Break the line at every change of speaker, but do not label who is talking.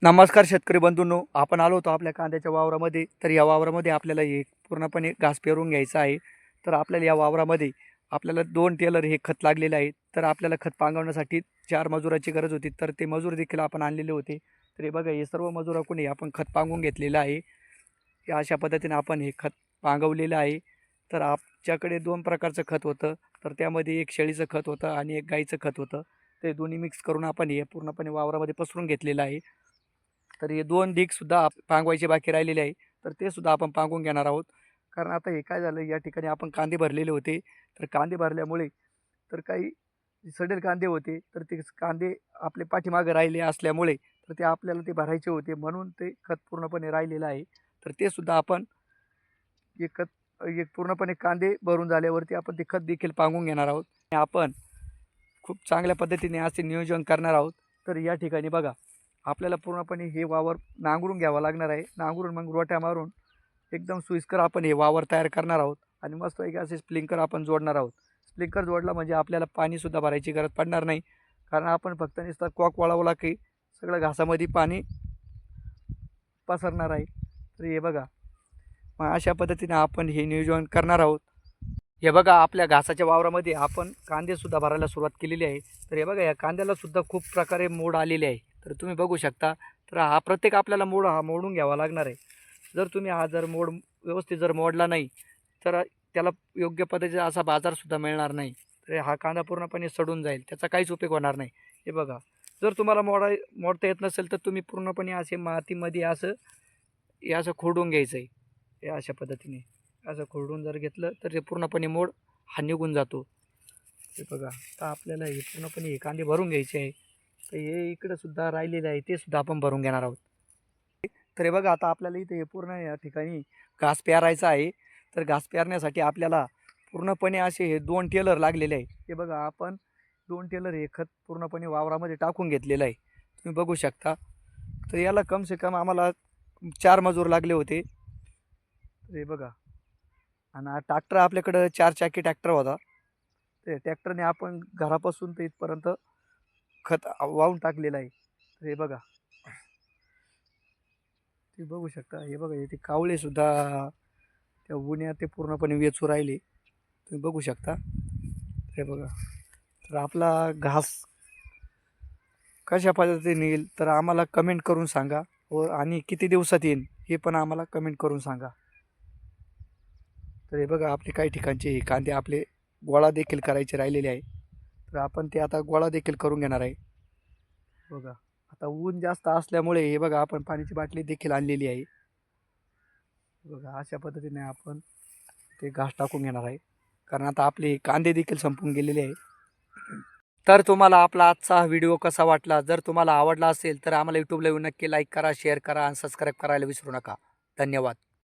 नमस्कार शेतकरी बंधूंनो, आपण आलो होतो आपल्या कांद्याच्या वावरामध्ये. तर या वावरामध्ये आपल्याला हे पूर्णपणे घास पेरून घ्यायचं आहे. तर आपल्याला या वावरामध्ये आपल्याला 2 टेलर हे खत लागलेलं आहे. तर आपल्याला खत पांगवण्यासाठी 4 मजुराची गरज होती. तर ते मजूर देखील आपण आणलेले होते. तर हे बघा, हे सर्व मजुराकडून आपण खत पांगवून घेतलेलं आहे. हे अशा पद्धतीने आपण हे खत पांगवलेलं आहे. तर आमच्याकडे 2 प्रकारचं खत होतं. तर त्यामध्ये एक शेळीचं खत होतं आणि एक गाईचं खत होतं. ते दोन्ही मिक्स करून आपण हे पूर्णपणे वावरामध्ये पसरून घेतलेलं आहे. तर हे 2 ढीगसुद्धा पांगवायचे बाकी राहिलेले आहे. तर ते सुद्धा आपण पांगवून घेणार आहोत. कारण आता हे काय झालं, या ठिकाणी आपण कांदे भरलेले होते. तर कांदे भरल्यामुळे तर काही सडेल कांदे होते. तर ते कांदे आपले पाठीमागे राहिले असल्यामुळे तर ते आपल्याला ते भरायचे होते. म्हणून ते खत पूर्णपणे राहिलेलं आहे. तर ते सुद्धा आपण एक खत एक पूर्णपणे कांदे भरून झाल्यावरती आपण ते खत देखील पांगवून घेणार आहोत. आणि आपण खूप चांगल्या पद्धतीने असे नियोजन करणार आहोत. तर या ठिकाणी बघा, आपल्याला पूर्णपणे हे वावर नांगरून घ्यावं लागणार आहे. नांगरून मग रोट्या मारून एकदम सोयीस्कर आपण हे वावर तयार करणार आहोत. आणि मस्तपैकी असे स्प्रिंकर आपण जोडणार आहोत. स्प्रिंकर जोडला म्हणजे आपल्याला पाणीसुद्धा भरायची गरज पडणार नाही. कारण आपण फक्त नुसता कॉक वळवला की सगळं घासामध्ये पाणी पसरणार आहे. तर हे बघा, मग अशा पद्धतीने आपण हे नियोजन करणार आहोत. हे बघा, आपल्या घासाच्या वावरामध्ये आपण कांदेसुद्धा भरायला सुरुवात केलेली आहे. तर हे बघा, या कांद्यालासुद्धा खूप प्रकारे मोड आलेले आहे. तर तुम्ही बघू शकता. तर हा प्रत्येक आपल्याला मोडून घ्यावा लागणार आहे. जर तुम्ही हा जर व्यवस्थित जर मोडला नाही तर त्याला योग्य पद्धतीचा असा बाजारसुद्धा मिळणार नाही. तर हा कांदा पूर्णपणे सडून जाईल, त्याचा काहीच उपयोग होणार नाही. हे बघा, जर तुम्हाला मोडता येत नसेल तर तुम्ही पूर्णपणे असे मातीमध्ये हे असं खोडून घ्यायचं आहे. हे अशा पद्धतीने असं खोडून जर घेतलं तर ते पूर्णपणे मोड हा निघून जातो. हे बघा, तर आपल्याला हे पूर्णपणे हे कांदे भरून घ्यायचे आहे. तर हे इकडं सुद्धा राहिलेले आहे, ते सुद्धा आपण भरून घेणार आहोत. तर हे बघा, आता आपल्याला इथे हे पूर्ण या ठिकाणी घास पेरायचा आहे. तर घास पेरण्यासाठी आपल्याला पूर्णपणे असे हे 2 टेलर लागलेले आहे. हे बघा, आपण 2 टेलर हे खत पूर्णपणे वावरामध्ये टाकून घेतलेलं आहे. तुम्ही बघू शकता. तर याला कम से कम आम्हाला 4 मजूर लागले होते. तर हे बघा, आणि हा ट्रॅक्टर आपल्याकडं 4 चाकी ट्रॅक्टर होता. ते ट्रॅक्टरने आपण घरापासून ते इथपर्यंत खत वाहून टाकलेलं आहे. तर हे बघा, ते बघू शकता. हे बघा, ते कावळेसुद्धा त्या उन्हात ते पूर्णपणे वेचू राहिले. तुम्ही बघू शकता. हे बघा, तर आपला घास कशा पद्धतीने येईल तर आम्हाला कमेंट करून सांगा. व आणि किती दिवसात येईल हे पण आम्हाला कमेंट करून सांगा. तर हे बघा, आपले काही ठिकाणचे हे कांदे आपले गोळा देखील करायचे राहिलेले आहे. तर आपण ते आता गोळा देखील करून घेणार आहे. बघा, आता ऊन जास्त असल्यामुळे हे बघा, आपण पाण्याची बाटली देखील आणलेली आहे. बघा, अशा पद्धतीने आपण ते घास टाकून घेणार आहे. कारण आता आपले कांदे देखील संपून गेलेले आहे. तर तुम्हाला आपला आजचा हा व्हिडिओ कसा वाटला? जर तुम्हाला आवडला असेल तर आम्हाला यूट्यूबला येऊन नक्की लाईक करा, शेअर करा आणि सबस्क्राईब करायला विसरू नका. धन्यवाद.